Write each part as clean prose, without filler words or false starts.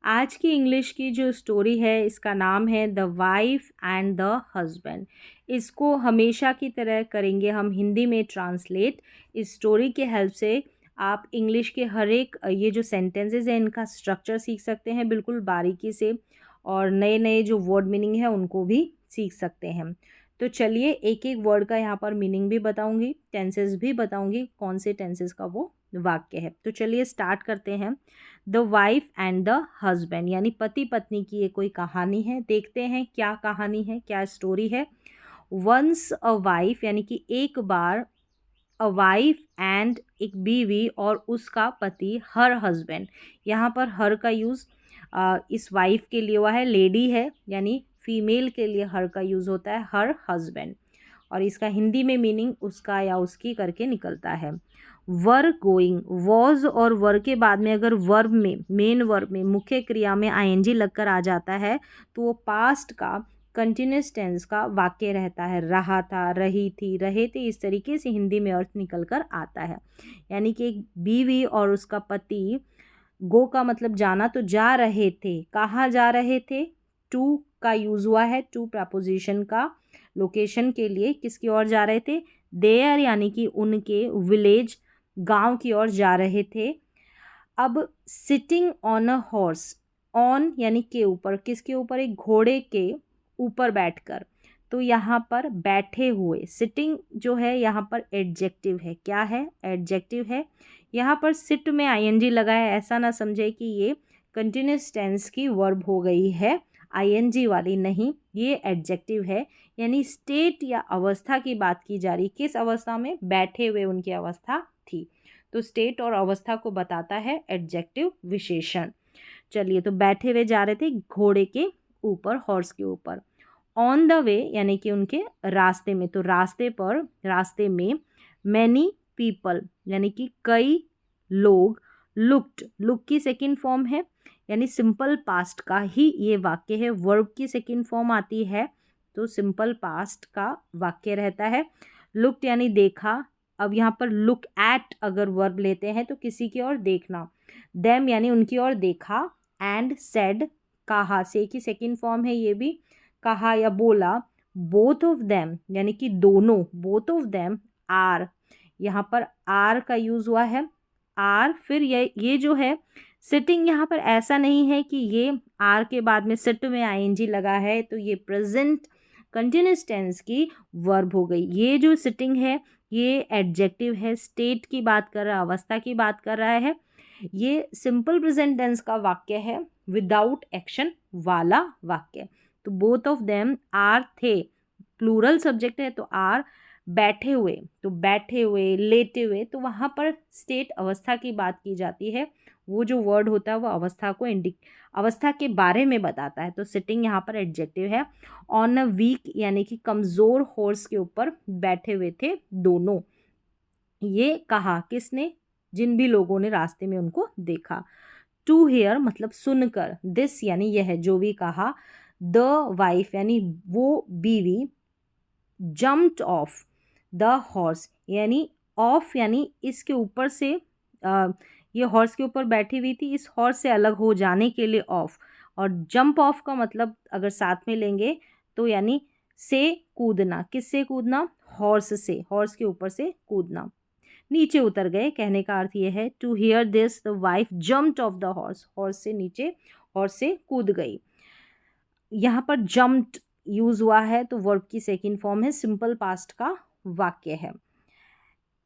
आज की इंग्लिश की जो स्टोरी है इसका नाम है the wife and the husband. इसको हमेशा की तरह करेंगे हम हिंदी में ट्रांसलेट। इस स्टोरी के हेल्प से आप इंग्लिश के हर एक ये जो सेंटेंसेस हैं इनका स्ट्रक्चर सीख सकते हैं बिल्कुल बारीकी से, और नए नए जो वर्ड मीनिंग है उनको भी सीख सकते हैं। तो चलिए एक एक वर्ड का यहाँ पर मीनिंग भी बताऊंगी, टेंसेस भी बताऊंगी, कौन से टेंसेस का वो वाक्य है। तो चलिए स्टार्ट करते हैं। The wife and the husband यानी पति पत्नी की ये कोई कहानी है। देखते हैं क्या कहानी है, क्या स्टोरी है। वंस अ वाइफ यानी कि एक बार, अ वाइफ एंड एक बीवी और उसका पति, हर हस्बैंड। यहाँ पर हर का यूज़ इस वाइफ के लिए हुआ है, लेडी है यानी फीमेल के लिए हर का यूज़ होता है, हर हस्बैंड। और इसका हिंदी में मीनिंग उसका या उसकी करके निकलता है। वर गोइंग, वॉज और वर के बाद में अगर वर्ब में, मेन वर्ब में, मुख्य क्रिया में आईएनजी लगकर आ जाता है तो वो पास्ट का कंटिन्यूस टेंस का वाक्य रहता है। रहा था, रही थी, रहे थे, इस तरीके से हिंदी में अर्थ निकल कर आता है। यानी कि एक बीवी और उसका पति, गो का मतलब जाना, तो जा रहे थे। कहाँ जा रहे थे? टू का यूज़ हुआ है, टू प्रपोजिशन का, लोकेशन के लिए। किसकी ओर जा रहे थे? देयर यानी कि उनके, विलेज गांव की ओर जा रहे थे। अब sitting on a horse, on यानी के ऊपर, किसके ऊपर? एक घोड़े के ऊपर बैठकर। तो यहाँ पर बैठे हुए, सिटिंग जो है यहाँ पर एडजेक्टिव है। क्या है? एडजेक्टिव है। यहाँ पर सिट में आईएनजी लगा है, ऐसा ना समझे कि ये कंटिन्यूस टेंस की वर्ब हो गई है, आईएनजी वाली नहीं, ये एडजेक्टिव है। यानी स्टेट या अवस्था की बात की जा रही। किस अवस्था में? बैठे हुए उनकी अवस्था थी। तो स्टेट और अवस्था को बताता है एडजेक्टिव विशेषण। चलिए, तो बैठे हुए जा रहे थे घोड़े के ऊपर, हॉर्स के ऊपर। ऑन द वे यानी कि उनके रास्ते में, तो रास्ते पर, रास्ते में। मैनी पीपल यानी कि कई लोग। लुक्ड, लुक की सेकंड फॉर्म है, यानी सिंपल पास्ट का ही ये वाक्य है। वर्ब की सेकंड फॉर्म आती है तो सिंपल पास्ट का वाक्य रहता है। लुक्ड यानी देखा। अब यहाँ पर लुक एट अगर वर्ब लेते हैं तो किसी की ओर देखना। देम यानी उनकी ओर देखा। एंड सेड, कहा, से की सेकंड फॉर्म है ये भी, कहा या बोला। बोथ ऑफ देम यानी कि दोनों, बोथ ऑफ देम आर, यहाँ पर आर का यूज हुआ है, आर। फिर ये जो है सिटिंग, यहाँ पर ऐसा नहीं है कि ये आर के बाद में सिट में आईएनजी लगा है तो ये प्रेजेंट कंटिन्यूस टेंस की वर्ब हो गई। ये जो सिटिंग है ये एडजेक्टिव है, स्टेट की बात कर रहा है, अवस्था की बात कर रहा है। ये सिंपल प्रेजेंट टेंस का वाक्य है, विदाउट एक्शन वाला वाक्य। तो बोथ ऑफ देम आर, थे, प्लूरल सब्जेक्ट है तो आर। बैठे हुए, तो बैठे हुए, लेटे हुए, तो वहाँ पर स्टेट अवस्था की बात की जाती है। वो जो वर्ड होता है वो अवस्था को अवस्था के बारे में बताता है। तो सिटिंग यहाँ पर एडजेक्टिव है। ऑन अ वीक यानी कि कमज़ोर हॉर्स के ऊपर बैठे हुए थे दोनों। ये कहा किसने? जिन भी लोगों ने रास्ते में उनको देखा। टू हियर मतलब सुनकर। दिस यानी यह, जो भी कहा। द वाइफ यानी वो बीवी। जम्प्ड ऑफ द हॉर्स यानी ऑफ यानी इसके ऊपर से, ये हॉर्स के ऊपर बैठी हुई थी, इस हॉर्स से अलग हो जाने के लिए ऑफ। और जंप ऑफ का मतलब अगर साथ में लेंगे तो यानी से कूदना। किससे कूदना? हॉर्स से, हॉर्स के ऊपर से कूदना। नीचे उतर गए कहने का अर्थ ये है। To hear this the wife jumped off the horse, horse से नीचे, हॉर्स से कूद गई। यहाँ पर जम्प्ड यूज हुआ है तो वर्ब की सेकंड फॉर्म है, सिंपल पास्ट का वाक्य है।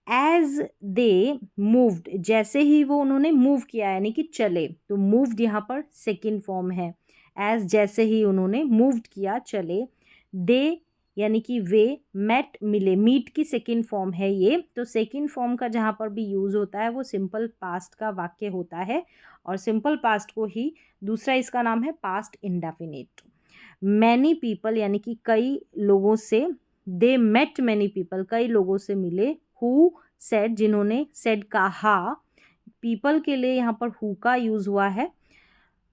एज दे मूव्ड, जैसे ही वो उन्होंने मूव किया यानी कि चले, तो मूव्ड यहाँ पर सेकंड फॉर्म है। एज जैसे ही उन्होंने मूव्ड किया, चले। दे यानी कि वे, मेट मिले, मीट की सेकंड फॉर्म है ये। तो सेकंड फॉर्म का जहाँ पर भी यूज होता है वो सिंपल पास्ट का वाक्य होता है। और सिंपल पास्ट को ही दूसरा इसका नाम है पास्ट इंडेफिनिट। मैनी पीपल यानी कि कई लोगों से। दे मेट मैनी पीपल, कई लोगों से मिले। हु सेड, जिन्होंने, सेड कहा। पीपल के लिए यहाँ पर हु का यूज हुआ है।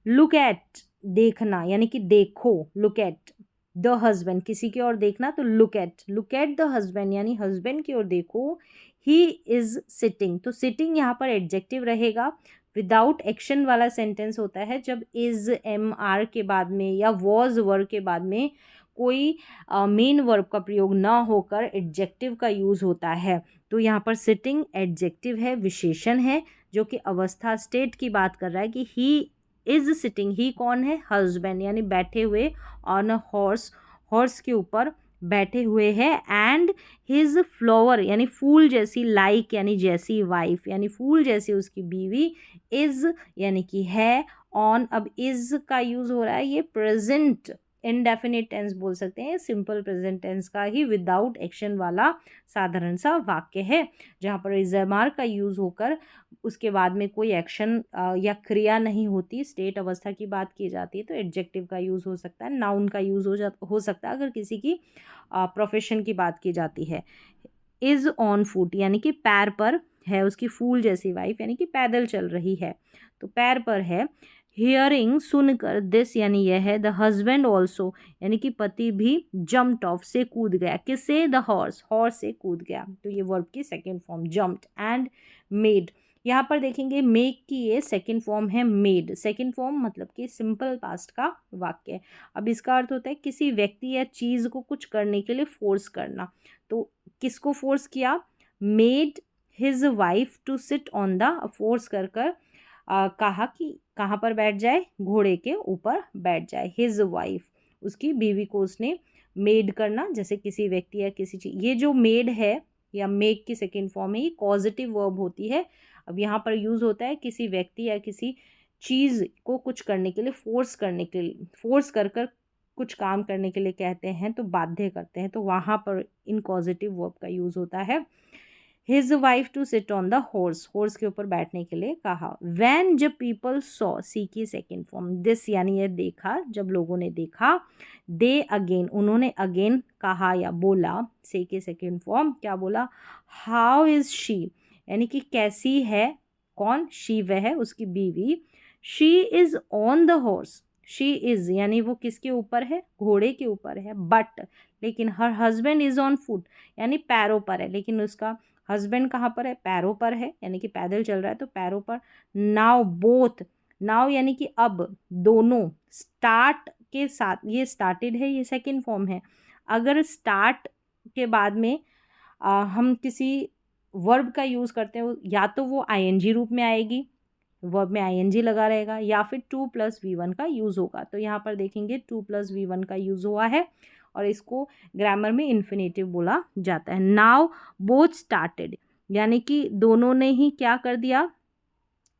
लुक एट देखना यानी कि देखो, लुक एट। द हस्बैंड किसी की ओर देखना तो लुक एट द हस्बैंड यानी हस्बैंड की ओर देखो। ही इज सिटिंग, तो सिटिंग यहाँ पर एडजेक्टिव रहेगा। विदाउट एक्शन वाला सेंटेंस होता है जब इज एम आर के बाद में या वॉज वर्ब के बाद में कोई मेन वर्ब का प्रयोग ना होकर एडजेक्टिव का यूज़ होता है। तो यहाँ पर सिटिंग एडजेक्टिव है, विशेषण है, जो कि अवस्था स्टेट की बात कर रहा है कि ही इज सिटिंग। ही कौन है? हस्बैंड, यानी बैठे हुए ऑन अ हॉर्स, हॉर्स के ऊपर बैठे हुए हैं। एंड हिज फ्लावर यानी फूल जैसी, लाइक यानी जैसी, वाइफ यानी फूल जैसी उसकी बीवी, इज यानी कि है, ऑन। अब इज का यूज़ हो रहा है, ये प्रेजेंट इनडेफिनिट टेंस बोल सकते हैं, सिंपल प्रेजेंट टेंस का ही विदाउट एक्शन वाला साधारण सा वाक्य है, जहाँ पर इजमार का यूज़ होकर उसके बाद में कोई एक्शन या क्रिया नहीं होती, स्टेट अवस्था की बात की जाती है, तो एडजेक्टिव का यूज़ हो सकता है, नाउन का यूज़ हो सकता है अगर किसी की प्रोफेशन की बात की जाती है। इज़ ऑन फुट यानी कि पैर पर है उसकी फूल जैसी वाइफ, यानी कि पैदल चल रही है, तो पैर पर है। हियरिंग सुनकर, दिस यानी यह है, द हस्बैंड ऑल्सो यानी कि पति भी, जम्प्ड ऑफ से कूद गया, किससे? द हॉर्स, हॉर्स से कूद गया, तो ये वर्ब की second form jumped. And made, यहाँ पर देखेंगे मेक की ये सेकेंड फॉर्म है मेड, सेकेंड फॉर्म मतलब कि सिंपल पास्ट का वाक्य। अब इसका अर्थ होता है किसी व्यक्ति या चीज़ को कुछ करने के लिए फोर्स करना, तो किसको फोर्स किया? Made his wife to sit on the, force कर कहा कि कहाँ पर बैठ जाए? घोड़े के ऊपर बैठ जाए। हिज वाइफ, उसकी बीवी को उसने मेड करना, जैसे किसी व्यक्ति या किसी चीज, ये जो मेड है या मेक की सेकेंड फॉर्म है, ये पॉजिटिव वर्ब होती है। अब यहाँ पर यूज़ होता है किसी व्यक्ति या किसी चीज़ को कुछ करने के लिए, फोर्स करने के लिए, फोर्स कर कुछ काम करने के लिए कहते हैं, तो बाध्य करते हैं, तो वहाँ पर इन पॉजिटिव वर्ब का यूज़ होता है। His wife to sit on the horse, horse के ऊपर बैठने के लिए कहा। वैन, जब पीपल सॉ, सी की सेकेंड फॉर्म, दिस यानी ये देखा, जब लोगों ने देखा। दे अगेन, उन्होंने अगेन कहा या बोला, से की सेकेंड फॉर्म, क्या बोला? हाउ इज शी यानी कि कैसी है, कौन? शी वह है, उसकी बीवी। She is on the horse, she is यानी वो किसके ऊपर है? घोड़े के ऊपर है। बट लेकिन her husband is on foot यानी पैरों पर है, लेकिन उसका हस्बैंड कहाँ पर है? पैरों पर है, यानी कि पैदल चल रहा है तो पैरों पर। नाउ बोथ, नाउ यानी कि अब, दोनों, स्टार्ट के साथ, ये स्टार्टेड है, ये सेकंड फॉर्म है। अगर स्टार्ट के बाद में हम किसी वर्ब का यूज़ करते हैं, या तो वो आईएनजी रूप में आएगी, वर्ब में आईएनजी लगा रहेगा, या फिर 2+V1 का यूज़ होगा। तो यहाँ पर देखेंगे 2+V1 का यूज़ हुआ है और इसको ग्रामर में इन्फिनेटिव बोला जाता है। नाउ बोथ स्टार्टेड यानी कि दोनों ने ही क्या कर दिया?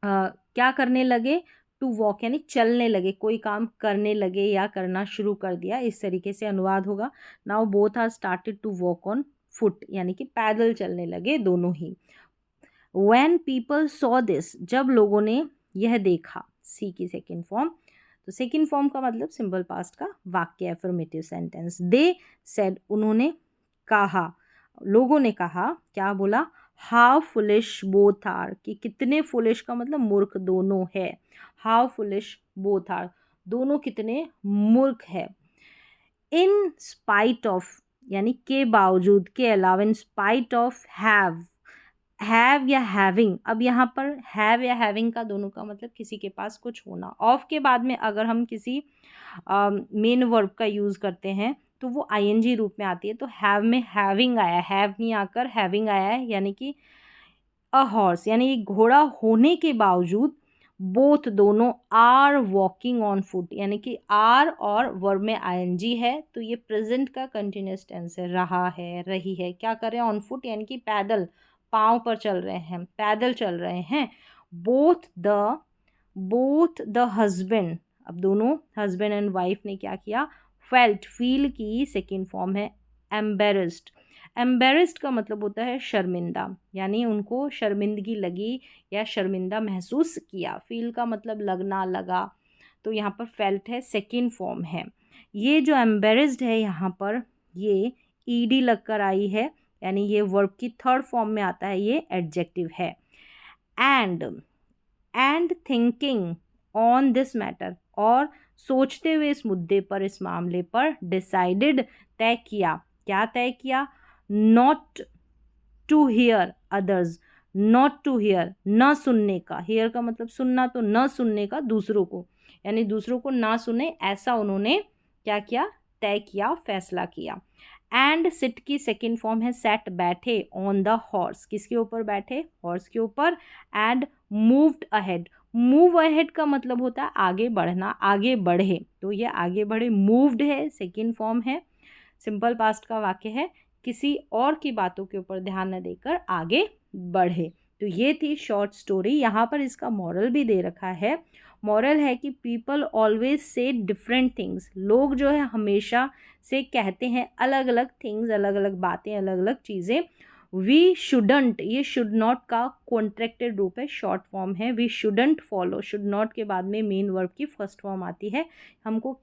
क्या करने लगे? टू वॉक यानी चलने लगे, कोई काम करने लगे या करना शुरू कर दिया, इस तरीके से अनुवाद होगा। Now both are started to walk on foot यानी कि पैदल चलने लगे दोनों ही। When people saw this, जब लोगों ने यह देखा, सी की सेकेंड फॉर्म, तो सेकेंड फॉर्म का मतलब सिंपल पास्ट का वाक्य, एफर्मेटिव सेंटेंस। दे सेड, उन्होंने कहा, लोगों ने कहा, क्या बोला? हाउ फुलिश बोथ आर, कि कितने फुलिश का मतलब मूर्ख दोनों है। हाउ फुलिश बोथ आर, दोनों कितने मूर्ख है। इन स्पाइट ऑफ यानी के बावजूद, के अलावा, इन स्पाइट ऑफ हैव या हैविंग, अब यहाँ पर हैव या हैविंग का दोनों का मतलब किसी के पास कुछ होना। ऑफ के बाद में अगर हम किसी मेन वर्ब का यूज़ करते हैं तो वो आईएनजी रूप में आती है, तो हैव में हैविंग आया, हैव नहीं आकर हैविंग आया है, यानी कि अ हॉर्स यानी घोड़ा होने के बावजूद, बोथ दोनों, आर वॉकिंग ऑन फुट यानी कि आर और वर्ब में आईएनजी है, तो ये प्रेजेंट का कंटिन्यूस टेंस है, रहा है, रही है, क्या कर रहे हैं? ऑन फुट यानी कि पैदल, पाँव पर चल रहे हैं, पैदल चल रहे हैं। बोथ द हस्बैंड, अब दोनों हस्बैंड एंड वाइफ ने क्या किया? फेल्ट, फील की सेकेंड फॉर्म है एम्बेरस्ड। एम्बेरस्ड का मतलब होता है शर्मिंदा, यानी उनको शर्मिंदगी लगी या शर्मिंदा महसूस किया। फील का मतलब लगना, लगा, तो यहाँ पर फेल्ट है, सेकेंड फॉर्म है। ये जो एम्बेरस्ड है यहाँ पर, ये ईडी लगकर आई है, यानी ये वर्ब की थर्ड फॉर्म में आता है, ये एडजेक्टिव है। And thinking on this matter, और सोचते हुए इस मुद्दे पर, इस मामले पर, डिसाइडेड, तय किया, क्या तय किया? Not to hear others, not to hear, न सुनने का, हेयर का मतलब सुनना, तो न सुनने का दूसरों को, यानी दूसरों को ना सुने, ऐसा उन्होंने क्या किया, तय किया, फैसला किया। एंड सिट की सेकेंड फॉर्म है सेट, बैठे, ऑन द हॉर्स, किसके ऊपर बैठे, हॉर्स के ऊपर। And moved ahead, move ahead का मतलब होता है आगे बढ़ना, आगे बढ़े, तो ये आगे बढ़े, मूव्ड है, सेकेंड फॉर्म है, सिंपल पास्ट का वाक्य है, किसी और की बातों के ऊपर ध्यान न देकर आगे बढ़े। तो ये थी शॉर्ट स्टोरी। यहाँ पर इसका मॉरल भी दे रखा है। मॉरल है कि people always say different things, लोग जो है हमेशा से कहते हैं अलग अलग थिंग्स, अलग अलग बातें, अलग अलग चीज़ें। वी शुडंट, ये शुड नॉट का कॉन्ट्रैक्टेड रूप है, शॉर्ट फॉर्म है। We shouldn't follow, should not के बाद में मेन वर्ब की फर्स्ट फॉर्म आती है। हमको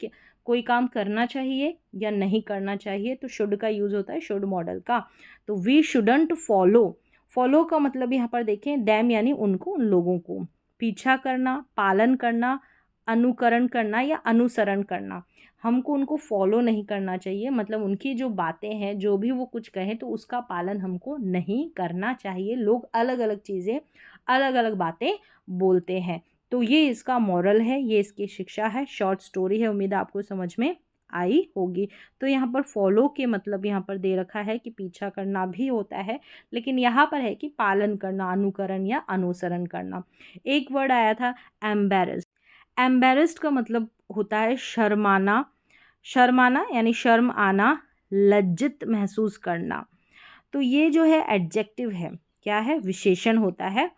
कोई काम करना चाहिए या नहीं करना चाहिए, तो शुड का यूज़ होता है, शुड मॉडल का। तो वी शुडंट फॉलो, फॉलो का मतलब यहाँ पर देखें दैम, यानी उनको, उन लोगों को, पीछा करना, पालन करना, अनुकरण करना या अनुसरण करना। हमको उनको फॉलो नहीं करना चाहिए, मतलब उनकी जो बातें हैं, जो भी वो कुछ कहें तो उसका पालन हमको नहीं करना चाहिए। लोग अलग अलग चीज़ें, अलग अलग बातें बोलते हैं। तो ये इसका मॉरल है, ये इसकी शिक्षा है, शॉर्ट स्टोरी है, उम्मीद है आपको समझ में आई होगी। तो यहाँ पर फॉलो के मतलब यहाँ पर दे रखा है कि पीछा करना भी होता है, लेकिन यहाँ पर है कि पालन करना, अनुकरण या अनुसरण करना। एक वर्ड आया था एम्बेरस्ड, एम्बेरस्ड का मतलब होता है शर्माना, शर्माना यानी शर्म आना, लज्जित महसूस करना। तो ये जो है एडजेक्टिव है, क्या है, विशेषण होता है,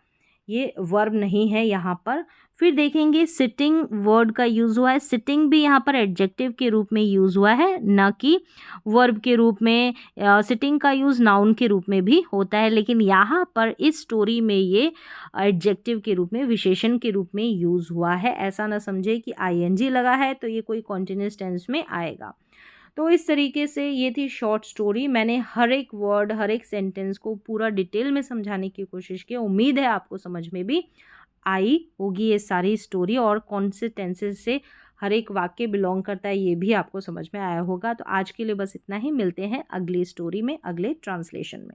ये वर्ब नहीं है यहाँ पर। फिर देखेंगे सिटिंग वर्ड का यूज़ हुआ है, सिटिंग भी यहाँ पर एडजेक्टिव के रूप में यूज़ हुआ है, न कि वर्ब के रूप में। सिटिंग का यूज़ नाउन के रूप में भी होता है, लेकिन यहाँ पर इस स्टोरी में ये एडजेक्टिव के रूप में, विशेषण के रूप में यूज़ हुआ है। ऐसा ना समझे कि आईएनजी लगा है तो ये कोई कॉन्टिन्यूअस टेंस में आएगा। तो इस तरीके से ये थी शॉर्ट स्टोरी। मैंने हर एक वर्ड, हर एक सेंटेंस को पूरा डिटेल में समझाने की कोशिश की। उम्मीद है आपको समझ में भी आई होगी ये सारी स्टोरी, और कौन से टेंसेस से हर एक वाक्य बिलोंग करता है ये भी आपको समझ में आया होगा। तो आज के लिए बस इतना ही, मिलते हैं अगली स्टोरी में, अगले ट्रांसलेशन में।